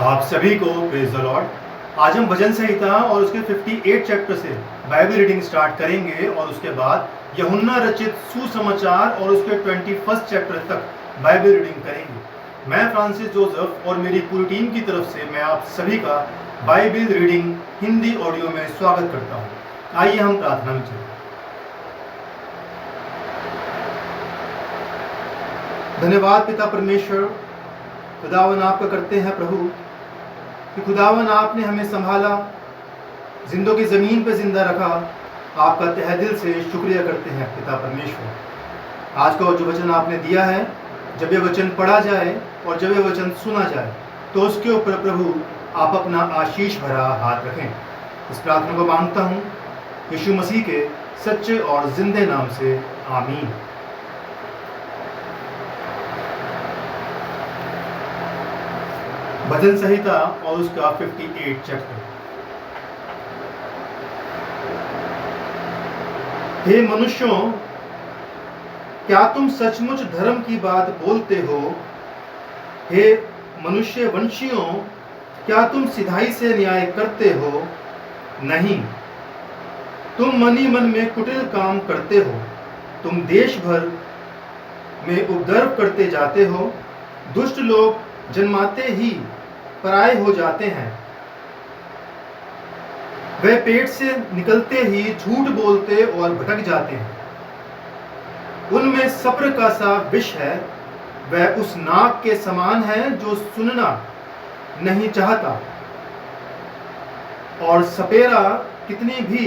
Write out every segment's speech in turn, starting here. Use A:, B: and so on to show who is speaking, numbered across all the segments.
A: आप सभी को प्रेज द लॉर्ड। आज हम भजन संहिता और उसके 58 चैप्टर से बाइबल रीडिंग स्टार्ट करेंगे और उसके बाद यूहन्ना रचित सुसमाचार और उसके 21 चैप्टर तक बाइबल रीडिंग करेंगे। मैं फ्रांसिस जोसेफ और मेरी पूरी टीम की तरफ से मैं आप सभी का बाइबल रीडिंग हिंदी ऑडियो में स्वागत करता हूँ। आइए हम प्रार्थना में चलें। धन्यवाद पिता परमेश्वर, खुदावन आपका करते हैं प्रभु कि खुदावन आपने हमें संभाला, जिंदों की ज़मीन पे जिंदा रखा। आपका तहे दिल से शुक्रिया करते हैं पिता परमेश्वर। आज का जो वचन आपने दिया है, जब ये वचन पढ़ा जाए और जब ये वचन सुना जाए तो उसके ऊपर प्रभु आप अपना आशीष भरा हाथ रखें। इस प्रार्थना को मांगता हूँ यीशु मसीह के सच्चे और जिंदे नाम से, आमीन। भजन संहिता और उसका 58 चैप्टर। हे मनुष्यों, क्या तुम सचमुच धर्म की बात बोलते हो? हे मनुष्य वंशियों, क्या तुम सिधाई से न्याय करते हो? नहीं, तुम मन ही मन में कुटिल काम करते हो। तुम देश भर में उपद्रव करते जाते हो। दुष्ट लोग जन्माते ही पराये हो जाते हैं। वे पेट से निकलते ही झूठ बोलते और भटक जाते हैं। उनमें सब्र का सा विष है। वह उस नाग के समान है जो सुनना नहीं चाहता और सपेरा कितनी भी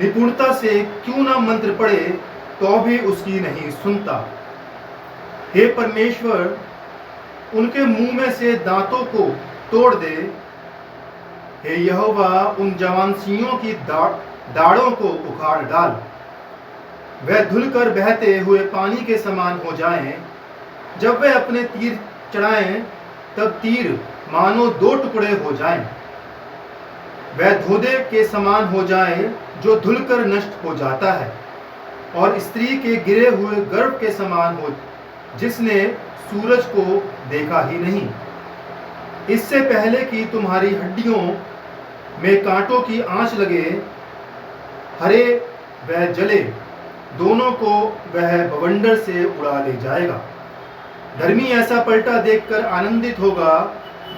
A: निपुणता से क्यों ना मंत्र पढ़े तो भी उसकी नहीं सुनता। हे परमेश्वर, उनके मुंह में से दांतों को तोड़ दे। हे यहोवा, उन जवान सिंहों की दाढ़ों को उखाड़ डाल। वह धुलकर बहते हुए पानी के समान हो जाएं। जब वे अपने तीर चढ़ाएं तब तीर मानो दो टुकड़े हो जाएं। वह धोधे के समान हो जाए जो धुलकर नष्ट हो जाता है, और स्त्री के गिरे हुए गर्भ के समान हो जिसने सूरज को देखा ही नहीं। इससे पहले कि तुम्हारी हड्डियों में कांटों की आंच लगे, हरे वह जले, दोनों को वह बवंडर से उड़ा ले जाएगा। धर्मी ऐसा पलटा देखकर आनंदित होगा।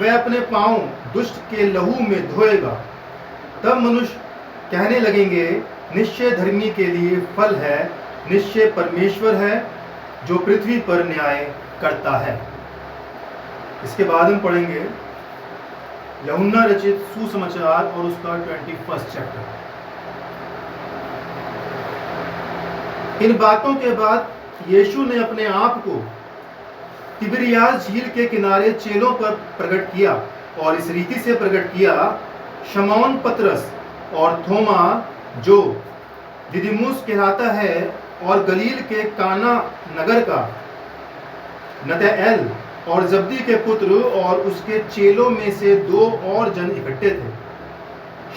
A: वह अपने पांव दुष्ट के लहू में धोएगा। तब मनुष्य कहने लगेंगे, निश्चय धर्मी के लिए फल है, निश्चय परमेश्वर है जो पृथ्वी पर न्याय करता है। इसके बाद हम पढ़ेंगे यूहन्ना रचित सुसमाचार और उसका 21 चैप्टर। इन बातों के बाद यीशु ने अपने आप को तिबिरियास झील के किनारे चेलों पर प्रकट किया और इस रीति से प्रकट किया, शमौन पतरस और थोमा जो दिदिमुस कहलाता है और गलील के काना नगर का नतनएल और जब्दी के पुत्र और उसके चेलों में से दो और जन इकट्ठे थे।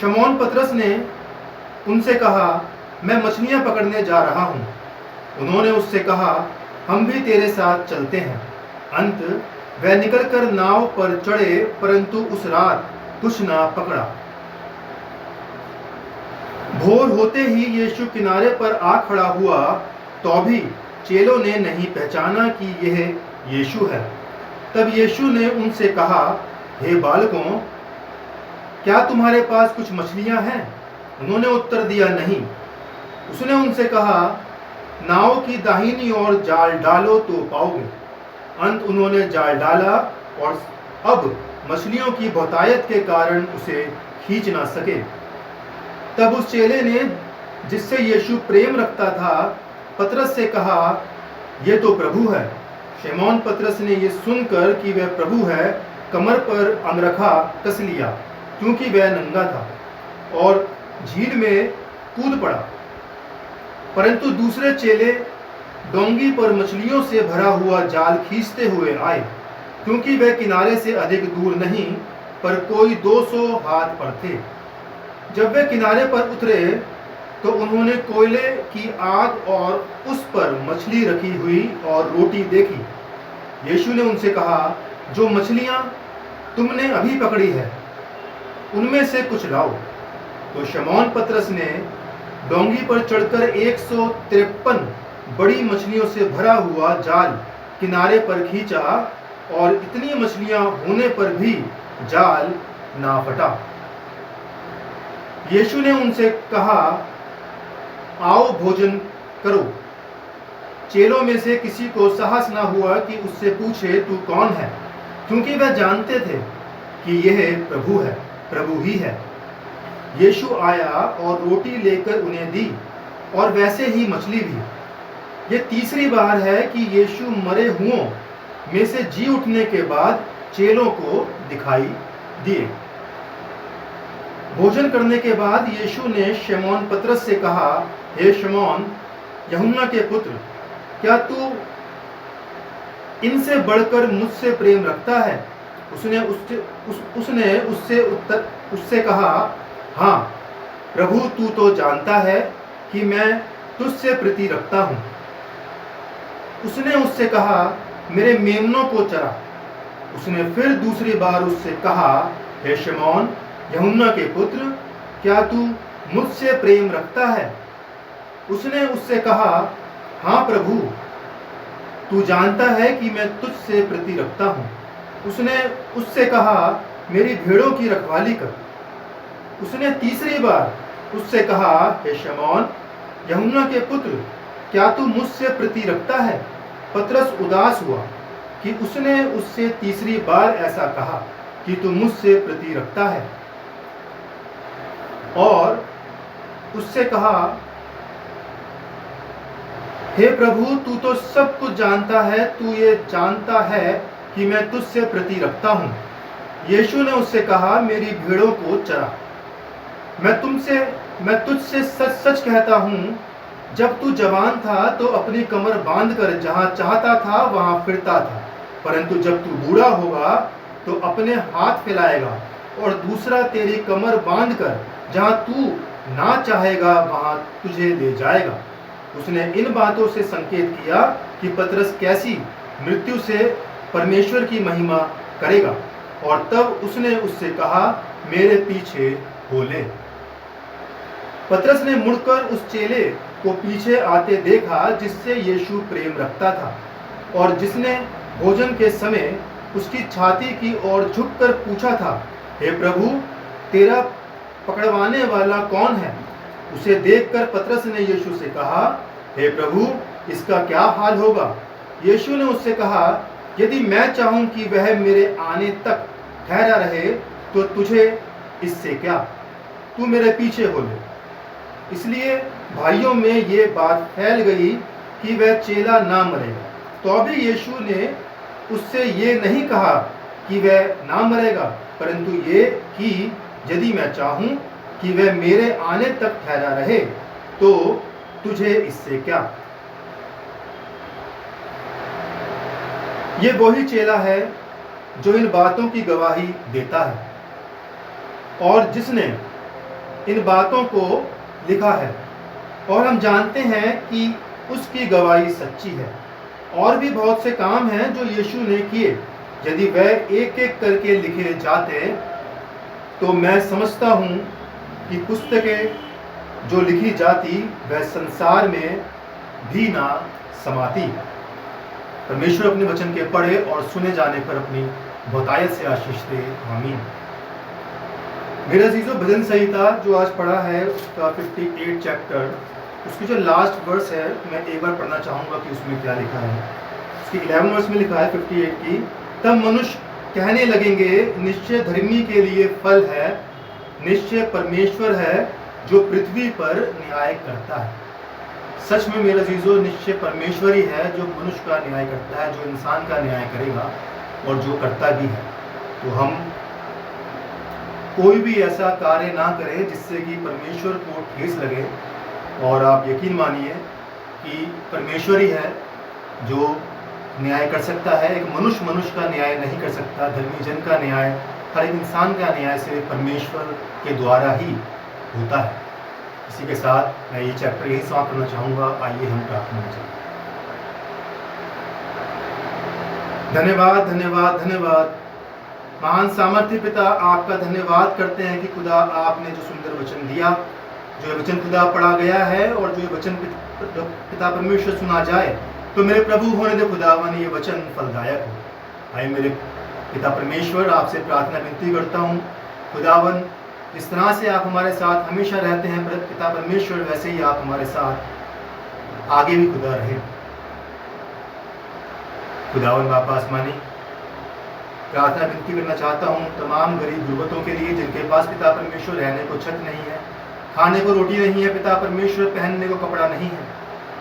A: शमौन पतरस ने उनसे कहा, मैं मछलियां पकड़ने जा रहा हूं। उन्होंने उससे कहा, हम भी तेरे साथ चलते हैं। अंत वह निकलकर नाव पर चढ़े, परंतु उस रात कुछ ना पकड़ा। भोर होते ही यीशु किनारे पर आ खड़ा हुआ, तो भी चेलों ने नहीं पहचाना कि यह यीशु है। तब यीशु ने उनसे कहा, हे बालकों, क्या तुम्हारे पास कुछ मछलियां हैं? उन्होंने उत्तर दिया, नहीं। उसने उनसे कहा, नाव की दाहिनी ओर जाल डालो तो पाओगे। अंत उन्होंने जाल डाला और अब मछलियों की बहुतायत के कारण उसे खींच ना सके। तब उस चेले ने जिससे यीशु प्रेम रखता था पतरस से कहा, यह तो प्रभु है। शमौन पतरस ने यह सुनकर कि वह प्रभु है, कमर पर अंगरखा कस लिया, क्योंकि वह नंगा था, और झील में कूद पड़ा। परंतु दूसरे चेले डोंगी पर मछलियों से भरा हुआ जाल खींचते हुए आए, क्योंकि वह किनारे से अधिक दूर नहीं, पर कोई 200 हाथ पर थे। जब वे किनारे पर उतरे तो उन्होंने कोयले की आग और उस पर मछली रखी हुई और रोटी देखी। यीशु ने उनसे कहा, जो मछलियां तुमने अभी पकड़ी है, उनमें से कुछ लाओ। तो शमौन पतरस ने डोंगी पर चढ़कर 153 बड़ी मछलियों से भरा हुआ जाल किनारे पर खींचा, और इतनी मछलियां होने पर भी जाल ना फटा। यीशु ने उनसे कहा, आओ भोजन करो। चेलों में से किसी को साहस ना हुआ कि उससे पूछे, तू कौन है, क्योंकि वह जानते थे कि यह प्रभु ही है। यीशु आया और रोटी लेकर उन्हें दी, और वैसे ही मछली भी। यह तीसरी बार है कि यीशु मरे हुओं में से जी उठने के बाद चेलों को दिखाई दिए। भोजन करने के बाद यीशु ने शमौन पतरस से कहा, हे शमौन, यूहन्ना के पुत्र, क्या तू इनसे बढ़कर मुझसे प्रेम रखता है? उसने उससे कहा, हाँ प्रभु, तू तो जानता है कि मैं तुझसे प्रीति रखता हूँ। उसने उससे कहा, मेरे मेमनों को चरा। उसने फिर दूसरी बार उससे कहा, हे शमौन, यूहन्ना के पुत्र, क्या तू मुझसे प्रेम रखता है? उसने उससे कहा, हाँ प्रभु, तू जानता है कि मैं तुझसे प्रीति रखता हूँ। उसने उससे कहा, मेरी भेड़ों की रखवाली कर। उसने तीसरी बार उससे कहा, हे शमौन, यूहन्ना के पुत्र, क्या तू मुझसे प्रीति रखता है? पतरस उदास हुआ कि उसने उससे तीसरी बार ऐसा कहा कि तू मुझसे प्रीति रखता है, और उससे कहा, हे प्रभु, तू तो सब कुछ जानता है, तू ये जानता है कि मैं तुझसे प्रीति रखता हूँ। यीशु ने उससे कहा, मेरी भेड़ों को चरा। मैं तुझसे सच सच कहता हूँ, जब तू जवान था तो अपनी कमर बांधकर जहाँ चाहता था वहाँ फिरता था, परंतु जब तू बूढ़ा होगा तो अपने हाथ फैलाएगा और दूसरा तेरी कमर बांधकर जहाँ तू ना चाहेगा वहाँ तुझे ले जाएगा। उसने इन बातों से संकेत किया कि पतरस कैसी मृत्यु से परमेश्वर की महिमा करेगा, और तब उसने उससे कहा, मेरे पीछे हो ले। पतरस ने मुड़कर उस चेले को पीछे आते देखा जिससे यीशु प्रेम रखता था, और जिसने भोजन के समय उसकी छाती की ओर झुककर पूछा था, हे प्रभु, तेरा पकड़वाने वाला कौन है? उसे देखकर पतरस ने यीशु से कहा, हे प्रभु, इसका क्या हाल होगा? यीशु ने उससे कहा, यदि मैं चाहूं कि वह मेरे आने तक ठहरा रहे तो तुझे इससे क्या? तू मेरे पीछे हो ले। इसलिए भाइयों में ये बात फैल गई कि वह चेला ना मरेगा। तो अभी यीशु ने उससे ये नहीं कहा कि वह ना मरेगा, परंतु ये कि यदि मैं चाहूं कि वह मेरे आने तक ठहरा रहे तो तुझे इससे क्या? ये वही चेला है जो इन बातों की गवाही देता है, और जिसने इन बातों को लिखा है, और हम जानते हैं कि उसकी गवाही सच्ची है। और भी बहुत से काम हैं जो यीशु ने किए। यदि वह एक एक करके लिखे जाते तो मैं समझता हूँ कि पुस्तकें जो लिखी जाती वह संसार में भी ना समाती। परमेश्वर अपने वचन के पढ़े और सुने जाने पर अपनी बहुतायत से आशीष दे। आमीन। मेरे अजीजों, भजन संहिता जो आज पढ़ा है उसका 58 चैप्टर, उसकी जो लास्ट वर्स है मैं एक बार पढ़ना चाहूँगा कि उसमें क्या लिखा है। उसकी 11 वर्स में लिखा है 58 की, तब मनुष्य कहने लगेंगे, निश्चय धर्मी के लिए फल है, निश्चय परमेश्वर है जो पृथ्वी पर न्याय करता है। सच में मेरे अजीजों, निश्चय परमेश्वर ही है जो मनुष्य का न्याय करता है, जो इंसान का न्याय करेगा और जो करता भी है। तो हम कोई भी ऐसा कार्य ना करें जिससे कि परमेश्वर को ठेस लगे, और आप यकीन मानिए कि परमेश्वर ही है जो न्याय कर सकता है। एक मनुष्य का न्याय नहीं कर सकता। धर्मी जन का न्याय, हर एक इंसान का न्याय से परमेश्वर के द्वारा ही होता है। इसी के साथ मैं ये चैप्टर यही समाप्त करना चाहूँगा। आइए हम प्रार्थना करें। धन्यवाद धन्यवाद धन्यवाद महान सामर्थ्य पिता, आपका धन्यवाद करते हैं कि खुदा आपने जो सुंदर वचन दिया, जो ये वचन खुदा पढ़ा गया है और जो ये वचन पिता परमेश्वर सुना जाए तो मेरे प्रभु होने दे खुदावन ये वचन फलदायक हो। आइए मेरे पिता परमेश्वर, आपसे प्रार्थना विनती करता हूँ खुदावन, जिस तरह से आप हमारे साथ हमेशा रहते हैं पिता परमेश्वर, वैसे ही आप हमारे साथ आगे भी खुदा रहे। खुदावन बाप आसमानी, प्रार्थना विनती करना चाहता हूँ तमाम गरीब गुर्बतों के लिए जिनके पास पिता परमेश्वर रहने को छत नहीं है, खाने को रोटी नहीं है पिता परमेश्वर, पहनने को कपड़ा नहीं है।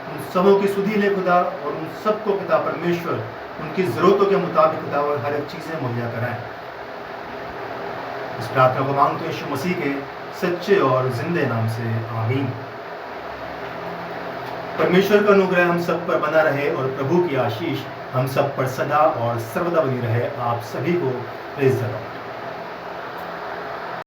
A: उन सबों की सुधि ले खुदा, और उन सबको पिता परमेश्वर उनकी ज़रूरतों के मुताबिक खुदा और हर एक चीज़ें मुहैया कराएं। इस प्रार्थना को मांगते हैं यीशु मसीह के सच्चे और जिंदे नाम से, आमीन। परमेश्वर का अनुग्रह हम सब पर बना रहे और प्रभु की आशीष हम सब पर सदा और सर्वदा बनी रहे। आप सभी को प्रेज़ द लॉर्ड।